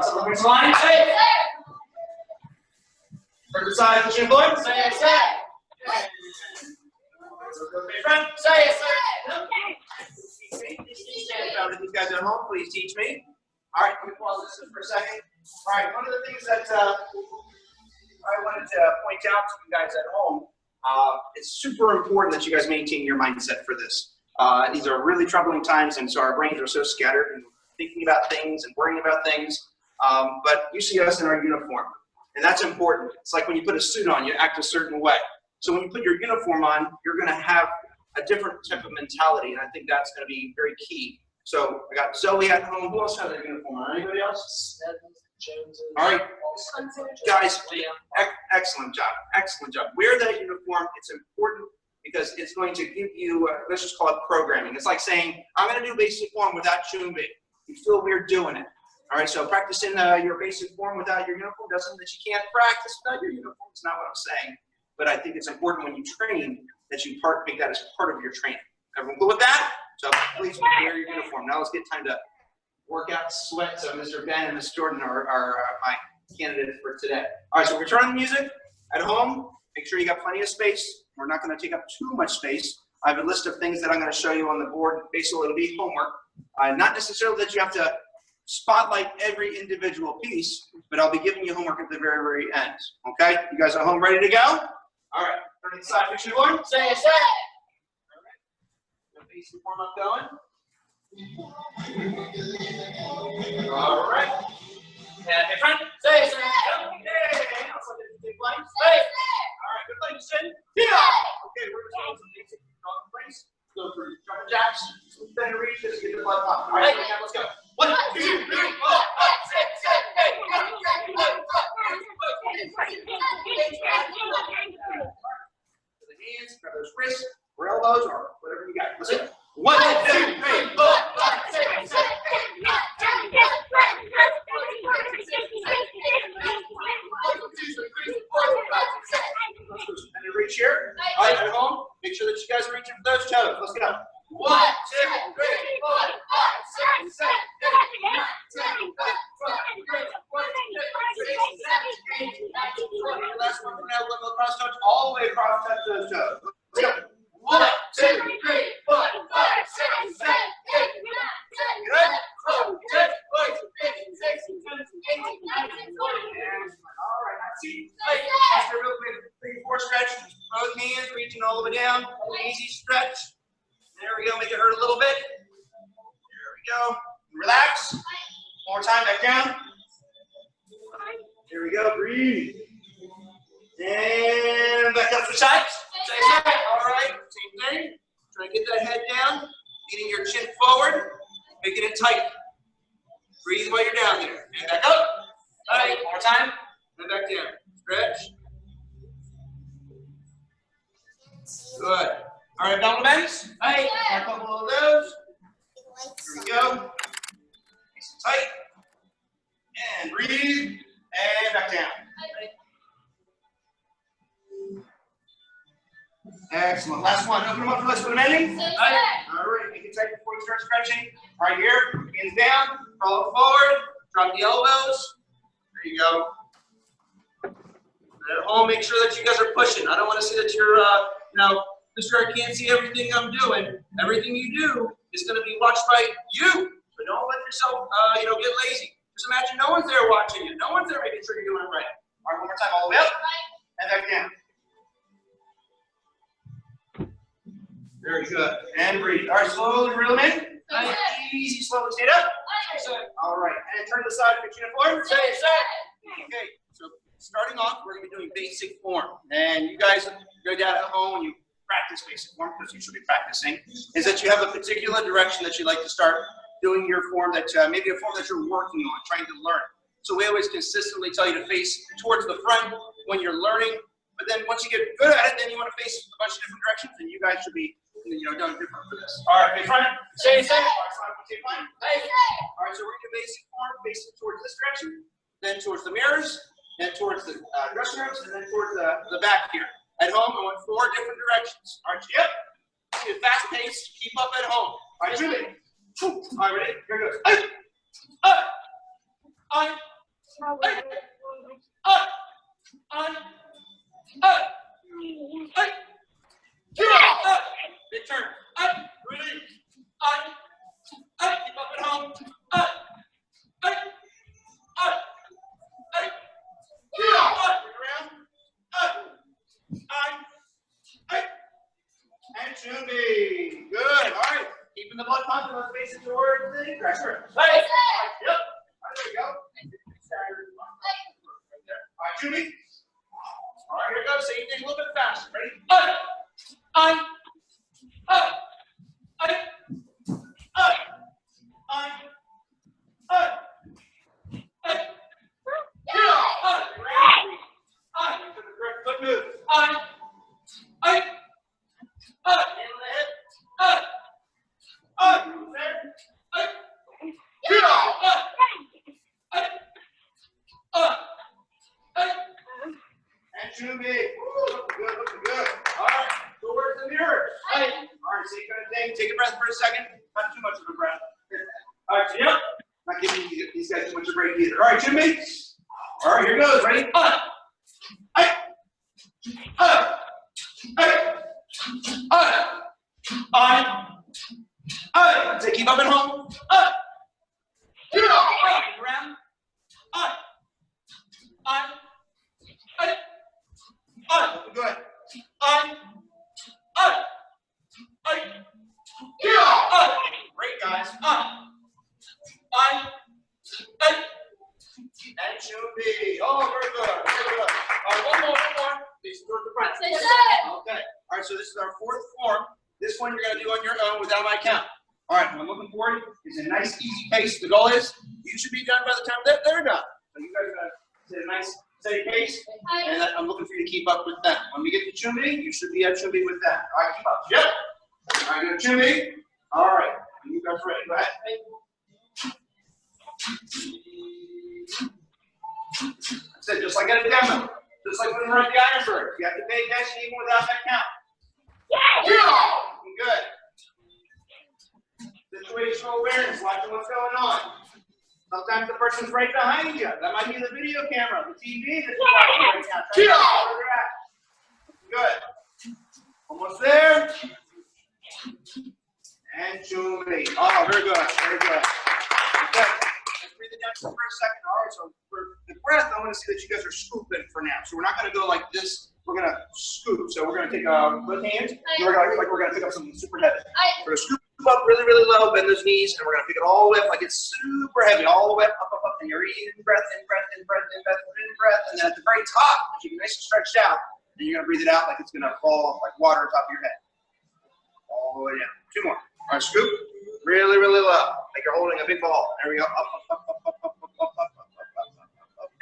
Someone brings the line. Say it. Turn the side of the chin board. Say it. Say it. Friend. Say it. These guys at home, please teach me. All right, let me pause this for a second. All right, one of the things that I wanted to point out to you guys at home, it's super important that you guys maintain your mindset for this. These are really troubling times, and so our brains are so scattered and thinking about things and worrying about things. But you see us in our uniform, and that's important. It's like when you put a suit on, you act a certain way. So when you put your uniform on, you're going to have a different type of mentality, and I think that's going to be very key. So I got Zoe at home. Who else has their uniform on? Anybody else? All right, guys, excellent job. Excellent job. Wear that uniform. It's important because it's going to give you, let's just call it programming. It's like saying, I'm going to do basic form without chewing bait. You feel weird doing it. All right, so practicing your basic form without your uniform doesn't mean that you can't practice without your uniform. It's not what I'm saying. But I think it's important when you train that you make that as part of your training. Everyone good with that? So please wear your uniform. Now let's get time to work out, sweat. So Mr. Ben and Ms. Jordan are my candidates for today. All right, so we're turning the music at home. Make sure you got plenty of space. We're not going to take up too much space. I have a list of things that I'm going to show you on the board. Basically, it'll be homework. Not necessarily that you have to spotlight every individual piece, but I'll be giving you homework at the very, very end. Okay? You guys at home ready to go? All right. Turn to the side picture board. Say it. Basic form up going. All right. And in front. Say it. Okay. Also big lines. Say it. All right. Good lines. Yeah. Okay. We're going to do some basic dog place. Go through jumping jacks. Then reach this. Get the blood pump. All right. Now let's go. 1, 2, 3, 4, 5, 6, 7, 8, 9, 10, 11, 12, 13, 14, 15, 16, 17, 18, 19, 20. To the hands, grab those wrists, or elbows, or whatever you got. Let's go. 1, 2, 3, 4, 5, 6, 7, 8, 9, 10, 11, 12, 13, 14, 15, 16, 17, 18, 20. And then reach here. All right, at home, make sure that you guys are reaching for those toes. Let's go. 1, 2, 3, 4, 5, 6, 7, 8, 9, 10, 11, 12, 13, 14, 15, 16, 17, 18, 19, 20. Last one for now, one little cross touch, all the way across touch those toes. Let's go. 1, 2, 3, 4, 5, 6, 7, 8, 9, 10, 11, 12, 13, 14, 15, 16, 17, 18, 19, 20. All right, now see, let's do a real quick 3-4 stretch. Both hands reaching all the way down. Easy stretch. There we go. Make it hurt a little bit. There we go. Relax. One more time. Back down. Here we go. Breathe. And back up to sides. Same side. All right. Same thing. Try to get that head down. Getting your chin forward. Making it tight. Breathe while you're down there. And back up. All right. One more time. And back down. Stretch. Good. All right, abdominal bends. All right, a couple of those. Here we go. Nice and tight. And breathe. And back down. Excellent. Last one. Open them up for less than ending. All right, make it tight before you start stretching. All right, here. Hands down. Roll it forward. Drop the elbows. There you go. At home, make sure that you guys are pushing. I don't want to see that you're, Mr. I can't see everything I'm doing. Everything you do is going to be watched by you. So don't let yourself, get lazy. Just imagine no one's there watching you. No one's there making sure you're doing it right. All right, one more time, all the way up and back down. Very good. And breathe. All right, slowly reel them in. Nice, easy, slowly stand up. All right, and turn to the side, put your chin forward. Say. Okay, so starting off, we're going to be doing basic form. And you guys go down at home and you practice basic form, because you should be practicing, is that you have a particular direction that you like to start doing your form, that maybe a form that you're working on, trying to learn. So we always consistently tell you to face towards the front when you're learning, but then once you get good at it, then you want to face a bunch of different directions, and you guys should be done different for this. All right, face front. Say. All right, so we're going to do basic form, facing towards this direction, then towards the mirrors, then towards the dressing rooms, and then towards the back here. At home, I went 4 different directions. All right, yep. See a fast pace. Keep up at home. All right, Julie. All right, ready? Here it goes. Big turn. Release. Keep up at home. And Chumbi. Good. All right. Keeping the blood pumping. Let's face it towards the pressure. Hey. Yep. There we go. All right, Chumbi. All right, here we go. Same thing a little bit faster. Ready? Good move. And Chumbi. Looking good, looking good. All right, towards the mirror. All right, same kind of thing. Take a breath for a second. Not too much of a breath. All right, yep. Not giving these guys too much of a break either. All right, Chumbi. All right, here goes. Ready? Say keep up at home. Around. Looking good. Great, guys. And Chumbi. Oh, very good. Very good. All right, one more. Please do it the front. Okay. All right, so this is our fourth form. This one you're going to do on your own without my count. All right, what I'm looking for is a nice, easy pace. The goal is you should be done by the time they're done. So you guys are going to set a nice, steady pace, and I'm looking for you to keep up with them. When we get to Chumbi, you should be at Chumbi with them. All right, keep up. Yep. All right, go to Chumbi. All right, you guys are ready. Go ahead. That's it, just like at a demo. Just like when we're at the Ironbird. You have to pay attention even without that count. Good. Situational awareness, watching what's going on. Sometimes the person's right behind you. That might be the video camera, the TV that you're watching right now. Good. Almost there. And Chumbi. Oh, very good. Very good. Okay. Let's breathe it down for a second. All right, so for the breath, I want to see that you guys are scooping for now. So we're not going to go like this. We're going to scoop. So we're going to take both hands. We're going to pick up something super heavy. We're going to scoop up really, really low, bend those knees, and we're going to pick it all the way up like it's super heavy, all the way up, and you're in breath, and then at the very top, keep it nice and stretched out, and you're going to breathe it out like it's going to fall like water on top of your head. All the way down. Two more. All right, scoop. Really, really low. Like you're holding a big ball. There we go. Up,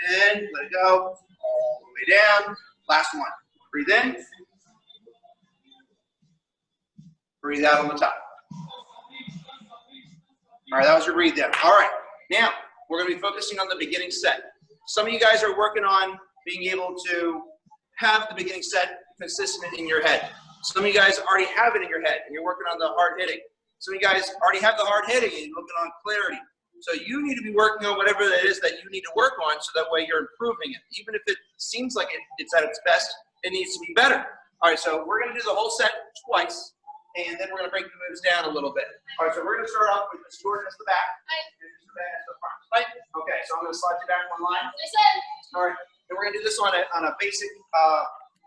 and let it go. All the way down. Last one. Breathe in. Breathe out on the top. All right, that was your breathe down. All right, now we're going to be focusing on the beginning set. Some of you guys are working on being able to have the beginning set consistent in your head. Some of you guys already have it in your head, and you're working on the hard hitting. Some of you guys already have the hard hitting, and you're looking on clarity. So you need to be working on whatever it is that you need to work on, so that way you're improving it. Even if it seems like it's at its best, it needs to be better. All right, so we're going to do the whole set twice. And then we're going to break the moves down a little bit. All right, so we're going to start off with Miss Jordan as the back, and Mr. Van as the front. Right? Okay, so I'm going to slide you back one line. All right, and we're going to do this on a basic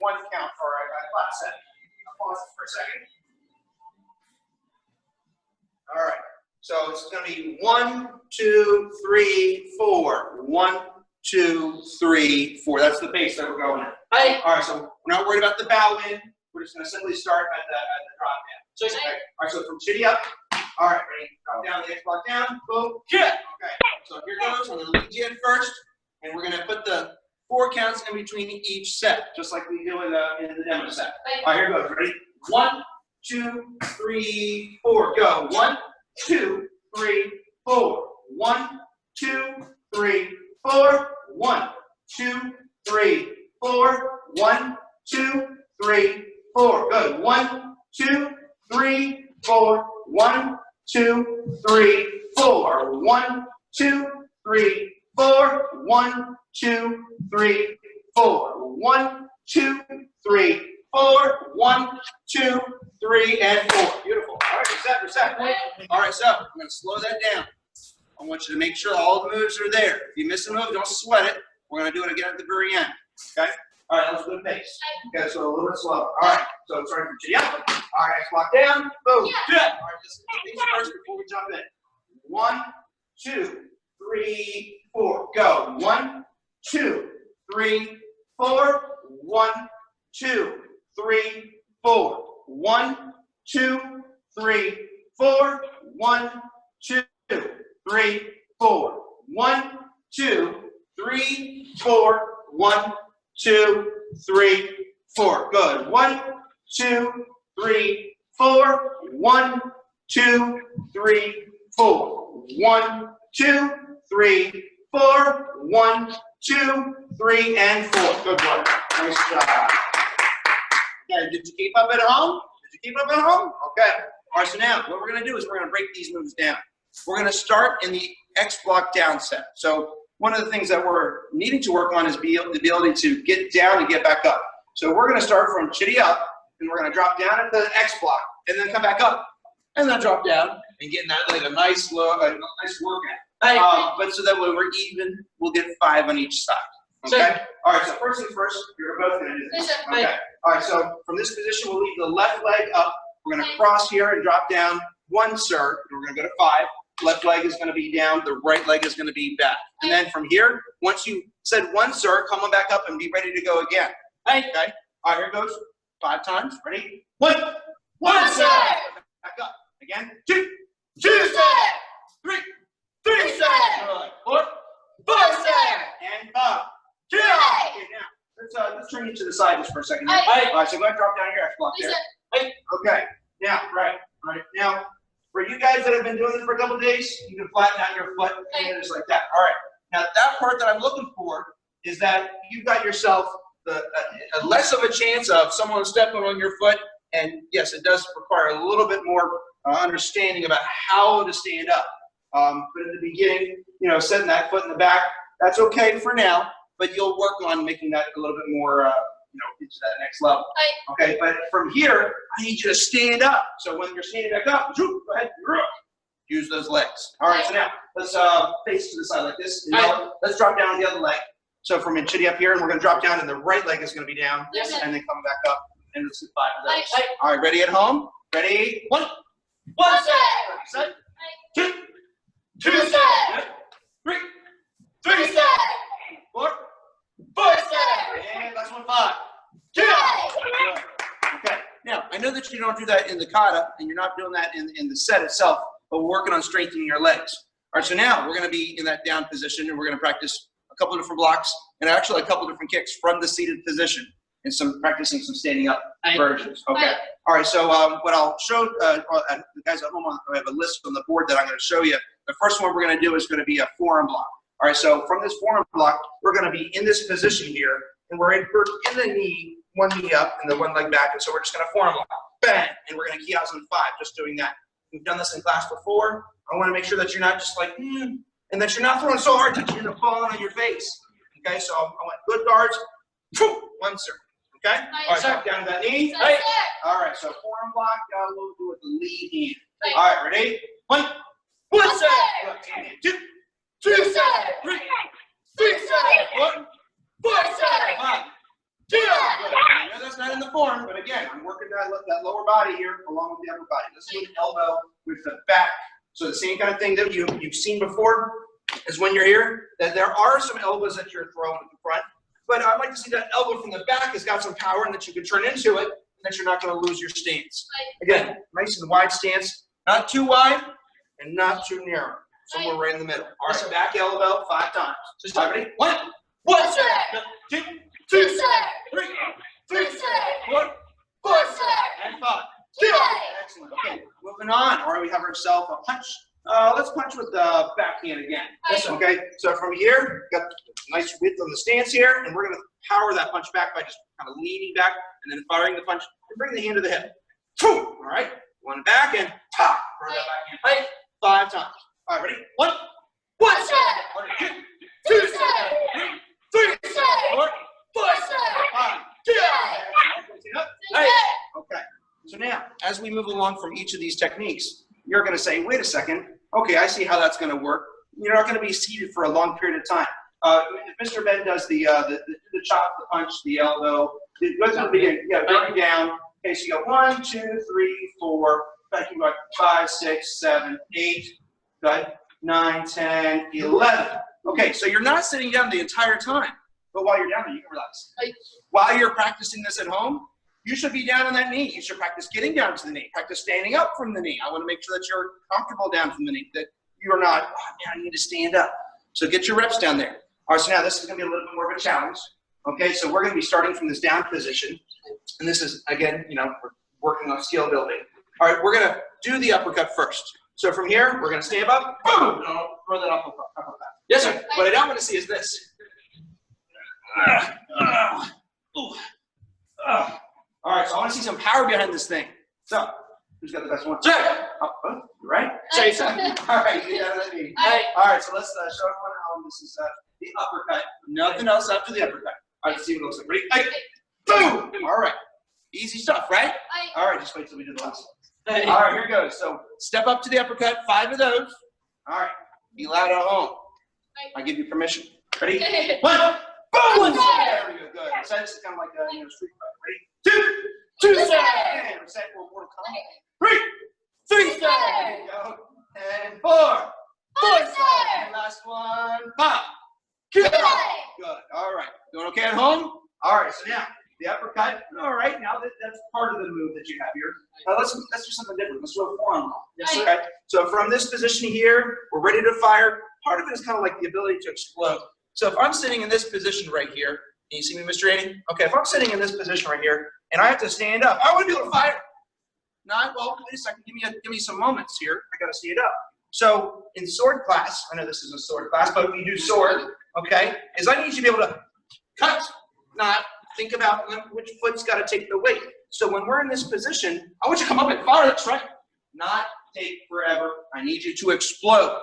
one count for a clap set. I'll pause this for a second. All right, so it's going to be 1, 2, 3, 4. 1, 2, 3, 4. That's the pace that we're going at. All right, so we're not worried about the bow in. We're just going to simply start at the drop down. So, okay. All right, so from chitty up. All right, ready? Drop down, the X block down. Boom. Yeah. Okay. So here goes. I'm going to lead you in first, and we're going to put the 4 counts in between each set, just like we do in the demo set. All right, here goes. Ready? 1, 2, 3, 4. Go. 1, 2, 3, 4. 1, 2, 3, 4. 1, 2, 3, 4. 1, 2, 3, 4. Good. 1, 2, 3, 4. 1, 2, 3, 4. 1, 2, 3, 4. 1, 2, 3, 4. 1, 2, 3, 4. 1, 2, 3, and 4. Beautiful. All right, reset. All right, so I'm going to slow that down. I want you to make sure all the moves are there. If you miss a move, don't sweat it. We're going to do it again at the very end. Okay? All right, that was a good pace. Okay, so a little bit slower. All right, so starting from Chitty up. All right, block down. Boom. Good. All right, let's do these first before we jump in. 1, 2, 3, 4. Go. 1, 2, 3, 4. 1, 2, 3, 4. 1, 2, 3, 4. 1, 2, 3, 4. 1, 2, 3, 4. 1, 2, 3, 4. Good. 1, 2, 3, 4. 1, 2, 3, 4. 1, 2, 3, 4. 1, 2, 3, and 4. Good work. Nice job. Okay, did you keep up at home? Okay. All right, so now what we're going to do is we're going to break these moves down. We're going to start in the X block down set. So one of the things that we're needing to work on is the ability to get down and get back up. So we're going to start from Chitty up, and we're going to drop down at the X block, and then come back up, and then drop down and get that like a nice workout. But so that way we're even, we'll get 5 on each side. Okay. Sure. All right. So first things first, you're both going to do this. Okay. All right. So from this position, we'll leave the left leg up. We're going to cross here and drop down 1 sir. And we're going to go to 5. Left leg is going to be down. The right leg is going to be back. And then from here, once you said 1 sir, come on back up and be ready to go again. Okay. All right. Here goes 5 times. Ready? 1. 1 sir. Back up. Again. 2. 2 sir. 3. 3 sir. 4. 4 sir. And up. 2. Okay, now let's turn you to the side just for a second. All right, so go ahead and drop down your X block there. Okay. Now, right. Now, for you guys that have been doing this for a couple of days, you can flatten out your foot and just like that. All right. Now, that part that I'm looking for is that you've got yourself less of a chance of someone stepping on your foot. And yes, it does require a little bit more understanding about how to stand up. But in the beginning, setting that foot in the back, that's okay for now. But you'll work on making that a little bit more, into that next level. Okay, but from here, I need you to stand up. So when you're standing back up, go ahead, use those legs. All right, so now let's face to the side like this. Let's drop down the other leg. So from in Chitty up here, and we're going to drop down, and the right leg is going to be down, and then come back up, and let's do 5 of those. All right, ready at home? Ready? 1. 1 set. 2. 2 set. 3. 3 set. 4. 4 set. And last one, 5. 2. Okay. Now, I know that you don't do that in the kata, and you're not doing that in the set itself, but we're working on strengthening your legs. All right, so now we're going to be in that down position, and we're going to practice a couple of different blocks, and actually a couple of different kicks from the seated position, and practicing some standing up versions. Okay. All right, so what I'll show the guys at home, I have a list on the board that I'm going to show you. The first one we're going to do is going to be a forearm block. All right, so from this forearm block, we're going to be in this position here, and we're in the knee, 1 knee up and the 1 leg back, and so we're just going to forearm block, bang, and we're going to key out on 5, just doing that. We've done this in class before. I want to make sure that you're not just like, and that you're not throwing so hard that you're going to fall on your face. Okay, so I want good guards, 1 sir. Okay, all right, drop down to that knee. All right, so forearm block, we'll do it with the lead hand. All right, ready? 1. 1 sir. 2. 2 sir. 3. 3 sir. 4. 4 sir. 5. 2. I know that's not in the form, but again, I'm working that lower body here along with the upper body. Let's do the elbow with the back. So the same kind of thing that you've seen before is when you're here, that there are some elbows that you're throwing at the front, but I'd like to see that elbow from the back has got some power and that you can turn into it, and that you're not going to lose your stance. Again, nice and wide stance, not too wide and not too narrow. Somewhere right in the middle. All right, back elbow 5 times. Just ready? 1. 1 sir. 2. 2 sir. 3. 3 sir. 4. 4 sir. And 5. 2. Excellent. Okay, moving on. All right, we have ourselves a punch. Let's punch with the backhand again. Okay, so from here, got nice width on the stance here, and we're going to power that punch back by just kind of leaning back and then firing the punch and bring the hand to the hip. All right, 1 back and top. Throw that backhand 5 times. All right, ready? 1. 1 sir. 2 sir. as we move along from each of these techniques, you're going to say, wait a second, okay, I see how that's going to work. You're not going to be seated for a long period of time. If Mr. Ben does the chop, the punch, the elbow, go through the beginning, going down. Okay, so you go 1, 2, 3, 4, back you go 5, 6, 7, 8, good, 9, 10, 11. Okay, so you're not sitting down the entire time, but while you're down there, you can relax. While you're practicing this at home, you should be down on that knee. You should practice getting down to the knee. Practice standing up from the knee. I want to make sure that you're comfortable down from the knee, that you're not, oh, man, I need to stand up. So get your reps down there. All right, so now this is going to be a little bit more of a challenge. Okay, so we're going to be starting from this down position. And this is, again, we're working on skill building. All right, we're going to do the uppercut first. So from here, we're going to stand up, boom, and I'll throw that uppercut. Yes, sir. What I don't want to see is this. All right, so I want to see some power behind this thing. So, who's got the best one? Sir! Oh, you right? Say so. All right, you got that knee. All right, so let's show everyone at home. This is the uppercut. Nothing else after the uppercut. All right, let's see what it looks like. Ready? Hey. Boom! All right. Easy stuff, right? All right, just wait till we do the last one. All right, here goes. So, step up to the uppercut, 5 of those. All right, be loud at home. I give you permission. Ready? 1, boom! There we go, good. So this is kind of like a street fight. Ready? 2, 2, 7, and reset. We'll come. 3, 3, 7. There you go. And 4, 4, 7. And last one, 5. Good. Good. All right. Doing okay at home? All right. So now the uppercut. All right. Now that's part of the move that you have here. Now let's do something different. Let's do a forearm lock. Yes. Okay. So from this position here, we're ready to fire. Part of it is kind of like the ability to explode. So if I'm sitting in this position right here, can you see me, Mr. Erik? Okay, if I'm sitting in this position right here, and I have to stand up, I want to be able to fire. Not, well, wait a second, give me some moments here. I got to stand up. So in sword class, I know this is a sword class, but we do sword, okay, is I need you to be able to cut, not think about which foot's got to take the weight. So when we're in this position, I want you to come up and fire. That's right. Not take forever. I need you to explode.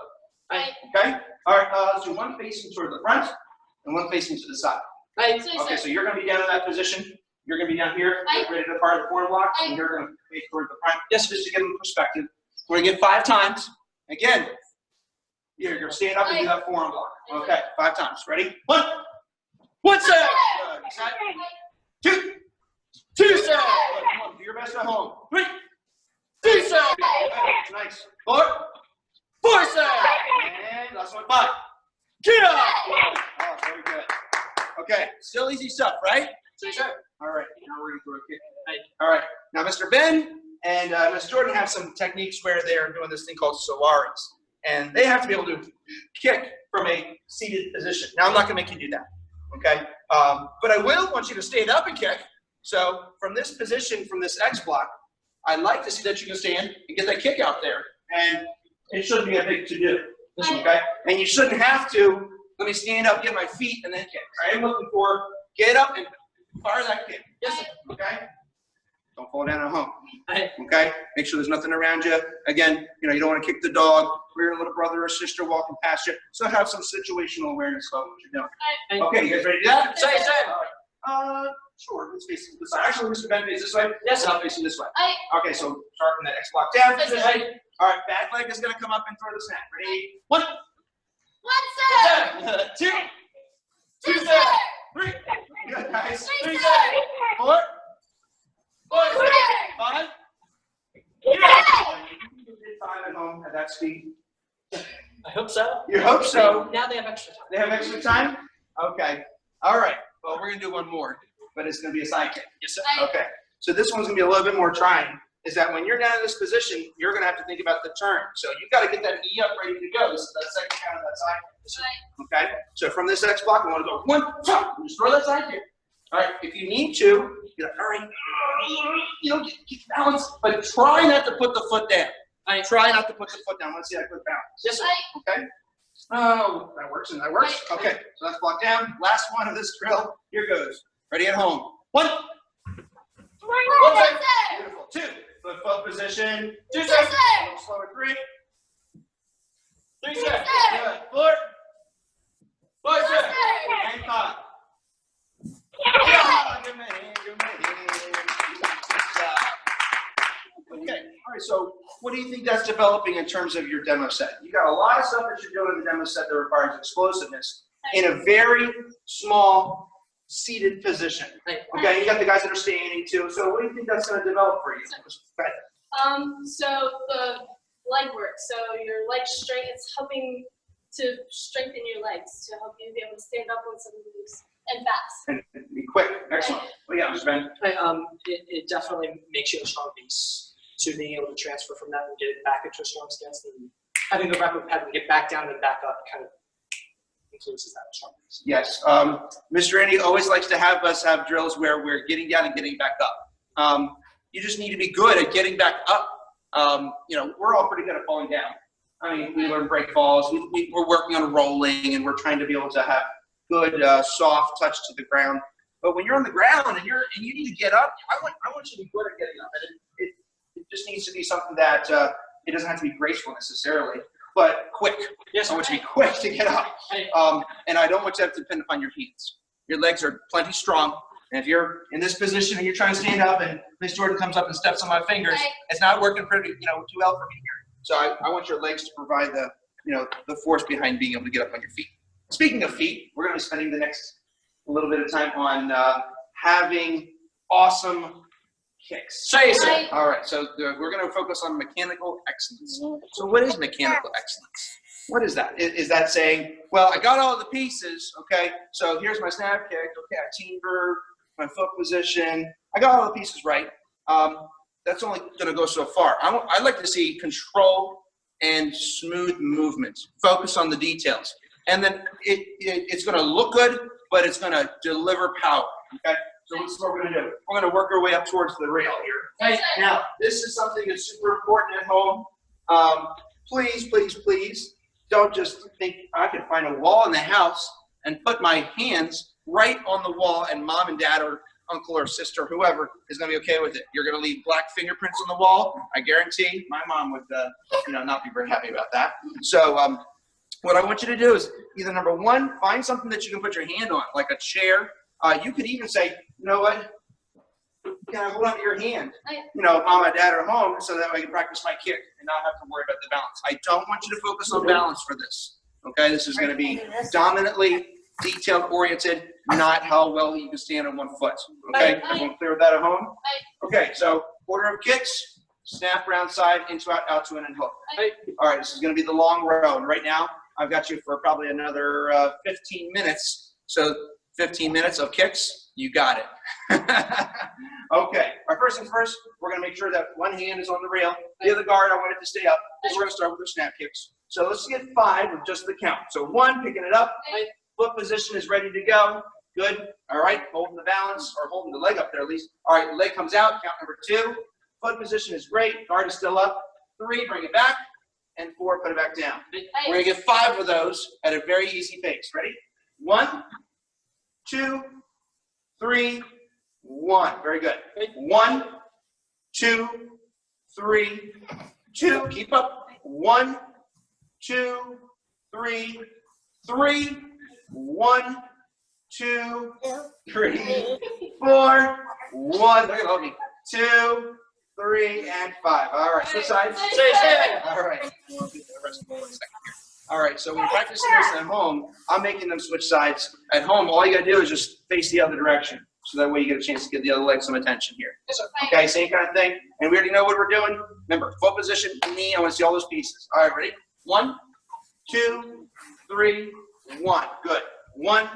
Right. Okay? All right, let's do one facing toward the front and one facing to the side. Right. Okay, so you're going to be down in that position. You're going to be down here, ready to fire the form block, and you're going to face toward the front. Yes, just to give them perspective. We're going to get 5 times. Again, you're going to stand up and do that form block. Okay, 5 times. Ready? 1. 1 set. Good. 2. 2 set. Come on, do your best at home. 3. 3 set. Nice. 4. 4 set. And last one, 5. Get up. Oh, very good. Okay, still easy stuff, right? All right, now we're going to throw a kick. All right, now Mr. Ben and Ms. Jordan have some techniques where they're doing this thing called sawaris. And they have to be able to kick from a seated position. Now, I'm not going to make you do that, okay? But I will want you to stand up and kick. So from this position, from this X block, I'd like to see that you can stand and get that kick out there. And it shouldn't be a big to-do, okay? And you shouldn't have to, let me stand up, get my feet, and then kick. Right? I'm looking for, get up and fire that kick. Yes, sir. Okay? Don't fall down at home. Okay? Make sure there's nothing around you. Again, you don't want to kick the dog or your little brother or sister walking past you. So have some situational awareness about what you're doing. Okay, you guys ready to do that? Say. All right. Sure. Let's face this side. Actually, Mr. Ben faces this way. Yes, I'm facing this way. Okay, so start from that X block down. All right, back leg is going to come up and throw the snap. Ready? 1. 1 set. 2. 2 set. 3. Good, nice. 3 set. 4. 4 set. 5. Yeah. You can get 5 at home at that speed. I hope so. You hope so. Now they have extra time. They have extra time? Okay. All right. Well, we're going to do one more, but it's going to be a side kick. Yes, sir. Okay. So this one's going to be a little bit more trying. Is that when you're down in this position, you're going to have to think about the turn. So you've got to get that knee up ready to go. This is that second count of that side kick. Okay? So from this X block, we want to go 1, 2, just throw that side kick. All right, if you need to, you're like, all right, get balance, but try not to put the foot down. Try not to put the foot down. Let's see that quick balance. Yes, sir. Okay. Oh, that works and that works. Okay, so that's blocked down. Last one of this drill. Here goes. Ready at home. 1. 1 set. Beautiful. 2. Foot position. 2 set. A little slower. 3. 3 set. Good. 4. 5 set. And 5. Yeah, give me a hand, give me a hand. Good job. so what do you think that's developing in terms of your demo set? You got a lot of stuff that you're doing in the demo set that requires explosiveness in a very small seated position. Okay, you got the guys that are standing too. So what do you think that's going to develop for you? So the leg work. So your leg strength, it's helping to strengthen your legs to help you be able to stand up when something moves and fast. And be quick. Excellent. Well, yeah, Mr. Ben. It definitely makes you a strong base. So being able to transfer from that and get it back into a strong stance, and having the rapid pattern get back down and back up kind of influences that strong base. Yes. Mr. Andy always likes to have us have drills where we're getting down and getting back up. You just need to be good at getting back up. You know, we're all pretty good at falling down. I mean, we learn break falls. We're working on rolling, and we're trying to be able to have good, soft touch to the ground. But when you're on the ground and you need to get up, I want you to be good at getting up. And it just needs to be something that it doesn't have to be graceful necessarily, but quick. Yes, I want you to be quick to get up. And I don't want you to have to depend upon your hands. Your legs are plenty strong. And if you're in this position and you're trying to stand up and Miss Jordan comes up and steps on my fingers, it's not working pretty, too well for me here. So I want your legs to provide the force behind being able to get up on your feet. Speaking of feet, we're going to be spending the next little bit of time on having awesome kicks. Say so. All right, so we're going to focus on mechanical excellence. So what is mechanical excellence? What is that? Is that saying, well, I got all the pieces, okay, so here's my snap kick, okay, I chambered, my foot position, I got all the pieces right. That's only going to go so far. I'd like to see control and smooth movement. Focus on the details. And then it's going to look good, but it's going to deliver power, okay? So this is what we're going to do. We're going to work our way up towards the rail here. Okay? Now, this is something that's super important at home. Please, please, please, don't just think I can find a wall in the house and put my hands right on the wall and mom and dad or uncle or sister, whoever, is going to be okay with it. You're going to leave black fingerprints on the wall. I guarantee my mom would not be very happy about that. So what I want you to do is either, number one, find something that you can put your hand on, like a chair. You could even say, you know what, can I hold on to your hand? Mom and dad are home so that way I can practice my kick and not have to worry about the balance. I don't want you to focus on balance for this. Okay, this is going to be dominantly detail-oriented, not how well you can stand on one foot. Okay, everyone clear with that at home? Okay, so order of kicks, snap round side, into out to in and hook. All right, this is going to be the long row. And right now, I've got you for probably another 15 minutes. So 15 minutes of kicks, you got it. Okay, our first things first, we're going to make sure that one hand is on the rail. The other guard, I want it to stay up. So we're going to start with the snap kicks. So let's get 5 with just the count. So 1, picking it up. Foot position is ready to go. Good. All right, holding the balance, or holding the leg up there at least. All right, leg comes out, count number 2. Foot position is great. Guard is still up. 3, bring it back. And 4, put it back down. We're going to get 5 of those at a very easy pace. Ready? 1, 2, 3, 1. Very good. 1, 2, 3, 2. Keep up. 1, 2, 3, 3. 1, 2, 3, 4. 1. There you go. 2, 3, and 5. All right. Switch sides. All right. All right. So when you're practicing this at home, I'm making them switch sides. At home, all you got to do is just face the other direction. So that way you get a chance to give the other leg some attention here. Okay, same kind of thing. And we already know what we're doing. Remember, foot position, knee. I want to see all those pieces. All right, ready? 1, 2, 3, 1. Good. 1,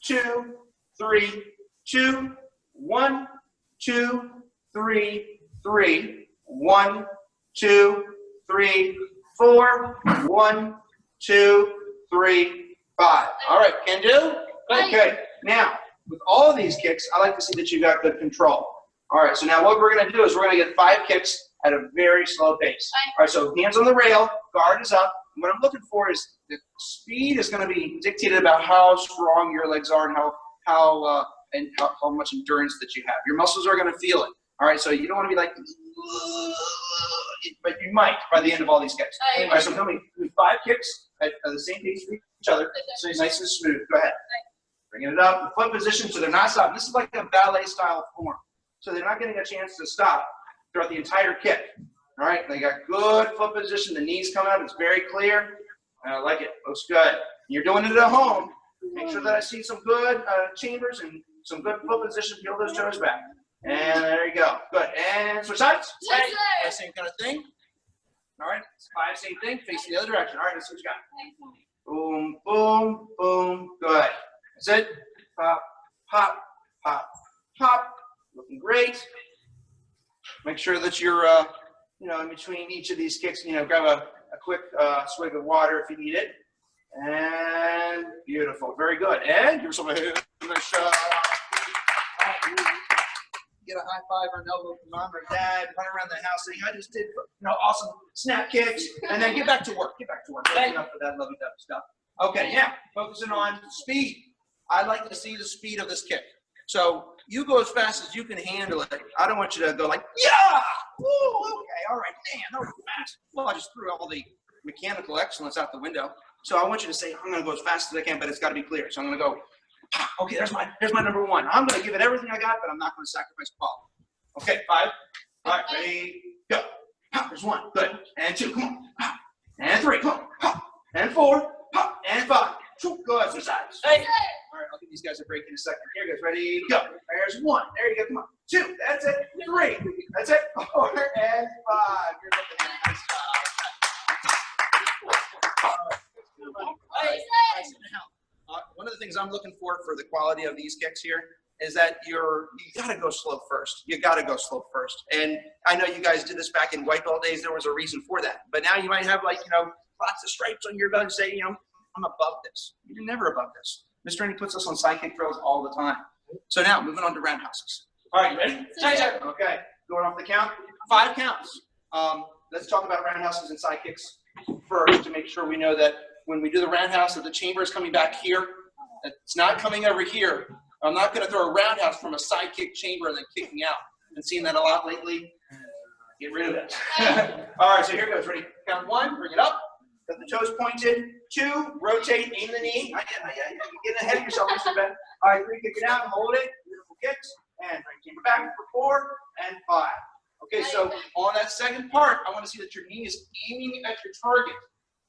2, 3, 2. 1, 2, 3, 3. 1, 2, 3, 4. 1, 2, 3, 5. All right, can do? Okay. Now, with all of these kicks, I like to see that you got good control. All right, so now what we're going to do is we're going to get 5 kicks at a very slow pace. All right, so hands on the rail, guard is up. And what I'm looking for is the speed is going to be dictated about how strong your legs are and how much endurance that you have. Your muscles are going to feel it. All right, so you don't want to be like, but you might by the end of all these kicks. All right, so tell me, 5 kicks at the same pace for each other, so it's nice and smooth. Go ahead. Bringing it up, the foot position, so they're not stopping. This is like a ballet style form. So they're not getting a chance to stop throughout the entire kick. All right, they got good foot position. The knees come up. It's very clear. I like it. Looks good. You're doing it at home. Make sure that I see some good chambers and some good foot position. Peel those toes back. And there you go. Good. And switch sides. Yes, sir. Same kind of thing. All right. 5, same thing. Face the other direction. All right, let's see what you got. Boom, boom, boom. Good. That's it. Pop, pop, pop, pop. Looking great. Make sure that you're, in between each of these kicks, grab a quick swig of water if you need it. And beautiful. Very good. And give yourself a hand. Get a high five or an elbow from mom or dad. Run around the house saying, I just did, awesome snap kicks. And then get back to work. Get back to work. Enough for that lovey-dovey stuff. Okay, now focusing on speed. I like to see the speed of this kick. So you go as fast as you can handle it. I don't want you to go like, yeah! Ooh, okay, all right, man, that was fast. Well, I just threw all the mechanical excellence out the window. So I want you to say, I'm gonna go as fast as I can, but it's gotta be clear. So I'm gonna go, okay, there's my number one. I'm gonna give it everything I got, but I'm not gonna sacrifice ball. Okay, 5. All right, ready, go. There's 1, good. And 2, come on. And 3, come on. And 4, and 5. Good, switch sides. All right, I'll give these guys a break in a second. Here goes, ready, go. There's 1, there you go, come on. 2, that's it. 3, that's it. 4, and 5. You're looking at a nice job. One of the things I'm looking for the quality of these kicks here is that you gotta go slow first. You gotta go slow first. And I know you guys did this back in white belt days. There was a reason for that. But now you might have lots of stripes on your belt and say, I'm above this. You're never above this. Mr. Ernie puts us on side kick drills all the time. So now moving on to roundhouses. All right, you ready? Okay, going off the count. 5 counts. Let's talk about roundhouses and side kicks first to make sure we know that when we do the roundhouse, that the chamber is coming back here. It's not coming over here. I'm not going to throw a roundhouse from a side kick chamber and then kicking out. I've been seeing that a lot lately. Get rid of it. All right, so here goes. Ready? Count 1, bring it up. Got the toes pointed. 2, rotate, aim the knee. You're getting ahead of yourself, Mr. Ben. All right, 3, kick it out, hold it. Beautiful kicks. And bring chamber back for 4 and 5. Okay, so on that second part, I want to see that your knee is aiming at your target.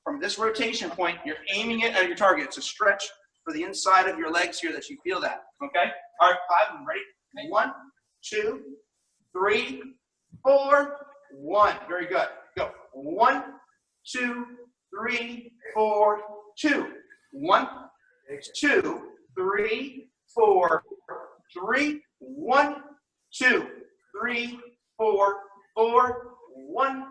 From this rotation point, you're aiming it at your target. It's a stretch for the inside of your legs here that you feel that. Okay? All right, 5 of them. Ready? 1, 2, 3, 4, 1. Very good. Go. 1, 2, 3, 4, 2. 1, 2, 3, 4, 3, 1, 2, 3, 4, 4, 1,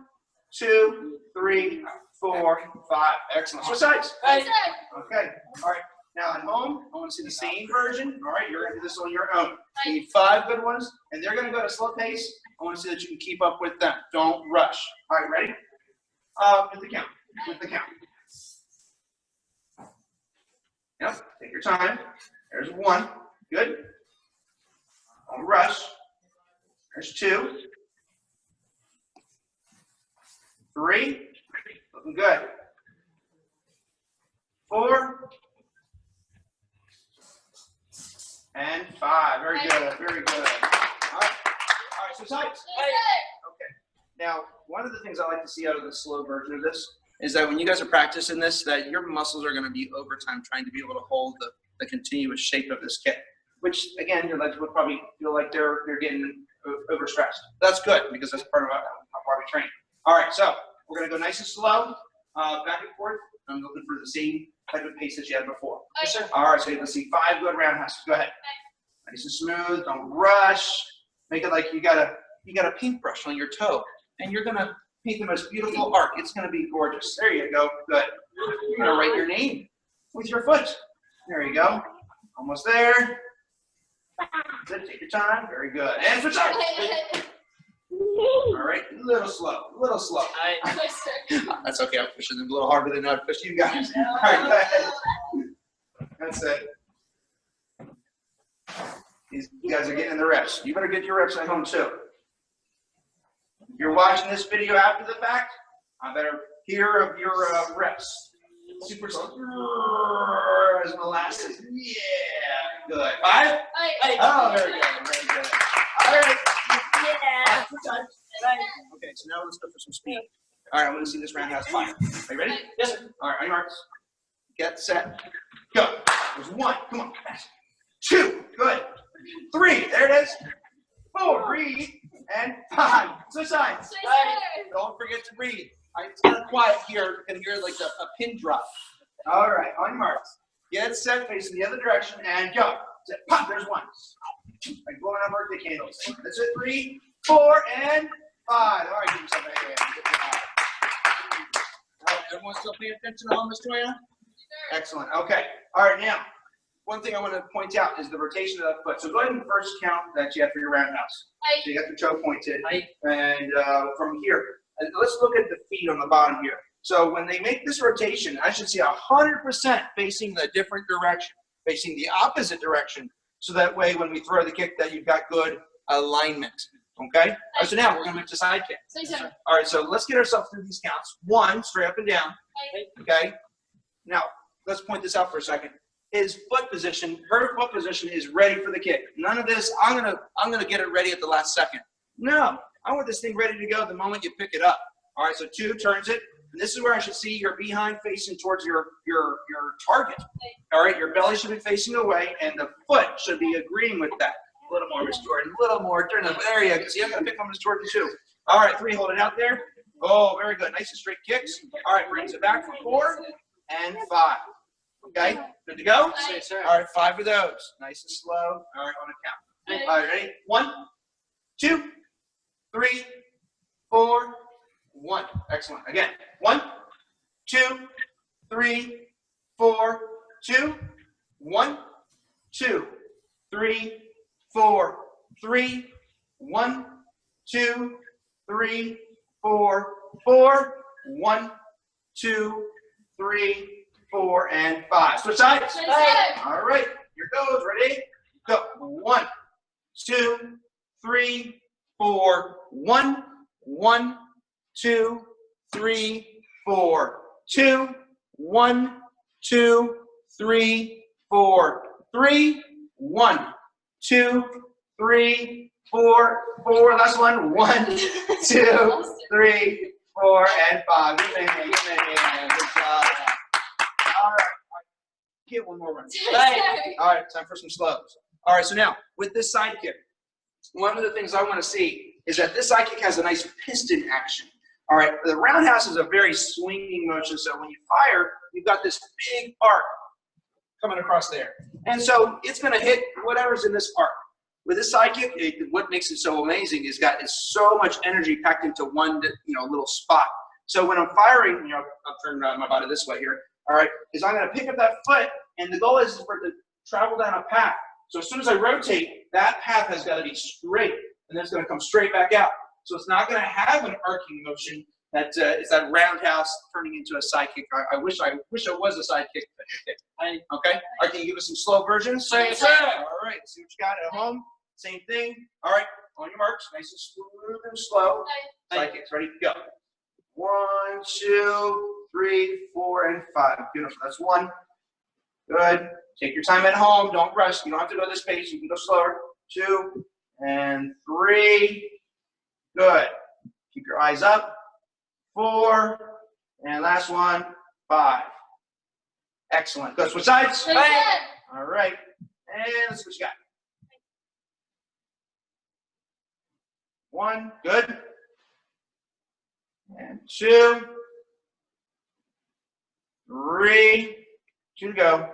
2, 3, 4, 5. Excellent. Switch sides. Okay. All right. Now at home, I want to see the same version. All right. You're going to do this on your own. You need 5 good ones, and they're going to go at a slow pace. I want to see that you can keep up with them. Don't rush. All right. Ready? With the count. With the count. Yep. Take your time. There's 1. Good. Don't rush. There's 2. 3. Looking good. 4. And 5. Very good. Very good. All right. All right. So sides. Okay. Now, one of the things I like to see out of the slow version of this is that when you guys are practicing this, that your muscles are going to be overtime trying to be able to hold the continuous shape of this kick, which again, your legs would probably feel like they're getting overstressed. That's good because that's part of how far we train. All right, so we're going to go nice and slow, back and forth. I'm looking for the same type of pace that you had before. Yes, sir. All right, so let's see 5 good roundhouses. Go ahead. Nice and smooth. Don't rush. Make it like you got a paintbrush on your toe, and you're going to paint the most beautiful arc. It's going to be gorgeous. There you go. Good. You're going to write your name with your foot. There you go. Almost there. Good. Take your time. Very good. And switch sides. All right. A little slow. A little slow. That's okay. I'm pushing them a little harder than I push you guys. All right. Go ahead. That's it. These guys are getting the reps. You better get your reps at home too. If you're watching this video after the fact, I better hear of your reps. Super slow. As molasses. Yeah. Good. 5? Oh, very good. Very good. All right. Yeah. Okay, so now let's go for some speed. All right, I'm going to see this roundhouse fire. Are you ready? Yes, sir. All right, on your marks. Get set. Go. There's 1. Come on. 2. Good. 3. There it is. 4. Breathe. And 5. Switch sides. Don't forget to breathe. All right, it's kind of quiet here. You can hear like a pin drop. All right, on your marks. Get set, facing the other direction, and go. Set. Pop. There's 1. Like blowing out birthday candles. That's it. 3, 4, and 5. All right, give yourself a hand. Good job. All right, everyone still paying attention to all Miss Toya? Excellent. Okay. All right, now, one thing I want to point out is the rotation of that foot. So go ahead and first count that you have for your roundhouse. So you got your toe pointed. And from here, and let's look at the feet on the bottom here. So when they make this rotation, I should see 100% facing the different direction, facing the opposite direction. So that way, when we throw the kick, that you've got good alignment. Okay? All right, so now we're going to move to side kick. All right, so let's get ourselves through these counts. 1, straight up and down. Okay? Now, let's point this out for a second. His foot position, her foot position is ready for the kick. None of this, I'm gonna get it ready at the last second. No, I want this thing ready to go the moment you pick it up. All right, so 2 turns it, and this is where I should see your behind facing towards your target. All right, your belly should be facing away, and the foot should be agreeing with that. A little more, Miss Jordan, a little more. Turn up. There you go. See, I'm gonna pick on Miss Jordan too. All right, 3, hold it out there. Oh, very good. Nice and straight kicks. All right, brings it back for 4 and 5. Okay, good to go? Yes, sir. All right, 5 of those. Nice and slow. All right, on a count. All right, ready? 1, 2, 3, 4, 1. Excellent. Again. 1, 2, 3, 4, 2, 1, 2, 3, 4, 3, 1, 2, 3, 4, 4, 1, 2, 3, 4, and 5. Switch sides. All right, here goes. Ready? Go. 1, 2, 3, 4. 1, 1, 2, 3, 4. 2, 1, 2, 3, 4. 3, 1, 2, 3, 4. 4. Last one. 1, 2, 3, 4, and 5. Good man. Good job. All right. Get one more run. All right, time for some slows. All right, so now with this side kick, one of the things I want to see is that this side kick has a nice piston action. All right, the roundhouse is a very swinging motion, so when you fire, you've got this big arc coming across there. And so it's going to hit whatever's in this arc. With this side kick, what makes it so amazing is it's so much energy packed into one little spot. So when I'm firing, I'll turn my body this way here. All right, is I'm going to pick up that foot, and the goal is for it to travel down a path. So as soon as I rotate, that path has got to be straight, and then it's going to come straight back out. So it's not going to have an arcing motion that is that roundhouse turning into a side kick. I wish I was a side kick. Okay, all right, can you give us some slow versions? Yes, sir. All right, see what you got at home. Same thing. All right, on your marks, nice and smooth and slow. Side kicks, ready? Go. 1, 2, 3, 4, and 5. Beautiful. That's 1. Good. Take your time at home. Don't rush. You don't have to go this pace. You can go slower. 2 and 3. Good. Keep your eyes up. 4 and last one. 5. Excellent. Go switch sides. All right. And let's see what you got. 1. Good. And 2. 3. 2 to go.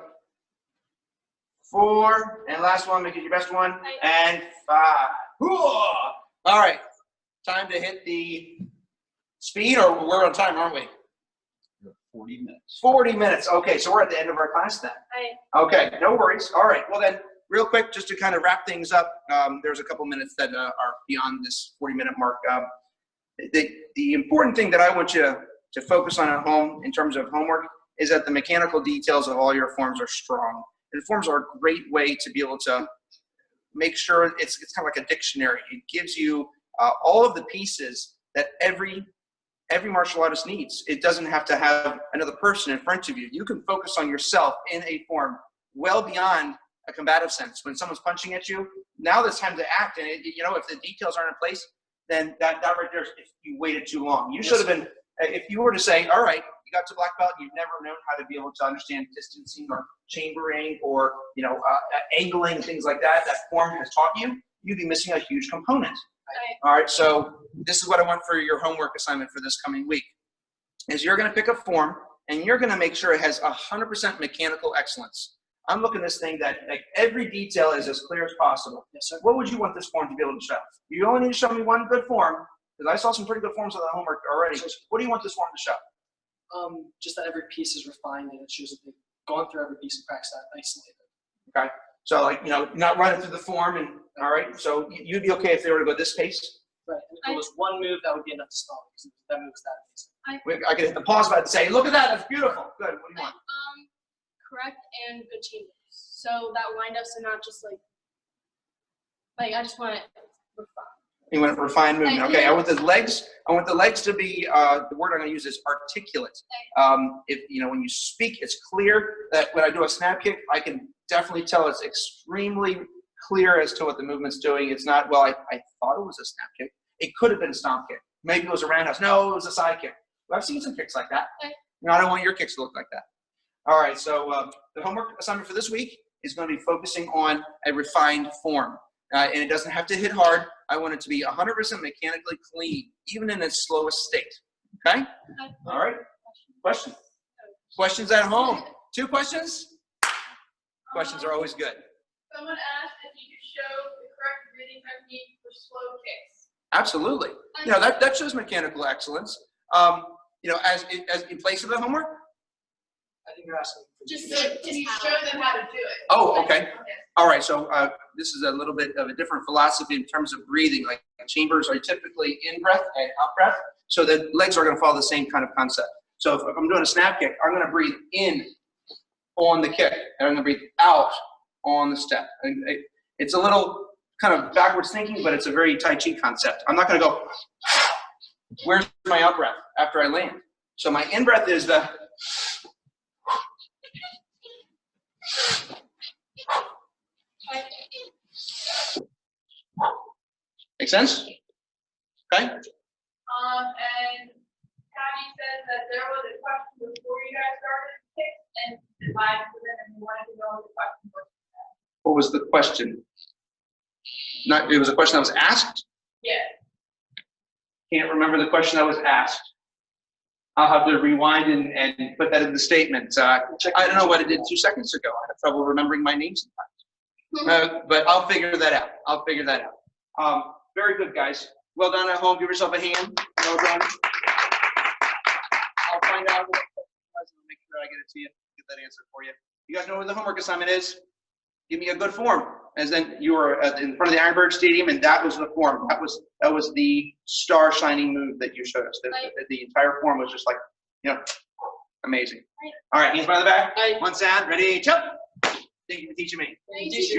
4. And last one. Make it your best one. And 5. All right. Time to hit the speed, or we're on time, aren't we? 40 minutes. 40 minutes. Okay, so we're at the end of our class then. Okay, no worries. All right. Well then, real quick, just to kind of wrap things up, there's a couple minutes that are beyond this 40-minute mark. The important thing that I want you to focus on at home in terms of homework is that the mechanical details of all your forms are strong. And forms are a great way to be able to make sure it's kind of like a dictionary. It gives you all of the pieces that every martial artist needs. It doesn't have to have another person in front of you. You can focus on yourself in a form well beyond a combative sense. When someone's punching at you, now it's time to act. And if the details aren't in place, then that right there, if you waited too long. You should have been, if you were to say, all right, you got to black belt, you've never known how to be able to understand distancing or chambering or, angling, things like that form has taught you, you'd be missing a huge component. All right, so this is what I want for your homework assignment for this coming week, is you're going to pick a form and you're going to make sure it has 100% mechanical excellence. I'm looking at this thing that like every detail is as clear as possible. Yes, sir. What would you want this form to be able to show? You only need to show me one good form, because I saw some pretty good forms on the homework already. What do you want this form to show? Just that every piece is refined and it shows that they've gone through every piece and practiced that isolated. Okay, so like, not running through the form and, all right, so you'd be okay if they were to go this pace? Right, and if there was one move, that would be enough to stall because that move's that amazing. I could hit the pause button and say, look at that, that's beautiful. Good, what do you want? Correct and good chambers. So that windups are not just like I just want it refined. You want a refined movement. Okay, I want the legs to be, the word I'm going to use is articulate. If when you speak, it's clear. That when I do a snap kick, I can definitely tell it's extremely clear as to what the movement's doing. It's not, well, I thought it was a snap kick. It could have been a stomp kick. Maybe it was a roundhouse. No, it was a side kick. Well, I've seen some kicks like that. Okay. I don't want your kicks to look like that. All right, so the homework assignment for this week is going to be focusing on a refined form. And it doesn't have to hit hard. I want it to be 100% mechanically clean, even in its slowest state. Okay? All right. Question? Questions at home? 2 questions? Questions are always good. Someone asked if you could show the correct breathing technique for slow kicks. Absolutely. That shows mechanical excellence. As in place of the homework? I think you're asking for Just You show them how to do it. Oh, okay. All right, so this is a little bit of a different philosophy in terms of breathing. Like chambers are typically in breath and out breath, so the legs are going to follow the same kind of concept. So if I'm doing a snap kick, I'm going to breathe in on the kick, and I'm going to breathe out on the step. It's a little kind of backwards thinking, but it's a very Tai Chi concept. I'm not going to go, where's my out breath after I land? So my in breath is the, make sense? Okay. And Patty said that there was a question before you guys started kicks and divided them and you wanted to know what the question was. What was the question? It was a question that was asked? Yeah. Can't remember the question that was asked. I'll have to rewind and put that in the statement. I don't know what I did 2 seconds ago. I have trouble remembering my name sometimes. But I'll figure that out. Very good, guys. Well done at home. Give yourself a hand. Well done. I'll find out what the question is. Make sure I get it to you. Get that answer for you. You guys know what the homework assignment is? Give me a good form. As then you were in front of the Ironbird Stadium, and that was the form. That was the star shining move that you showed us. The entire form was just like, amazing. All right, hands by the back. One sound. Ready, jump. Thank you for teaching me. Thank you.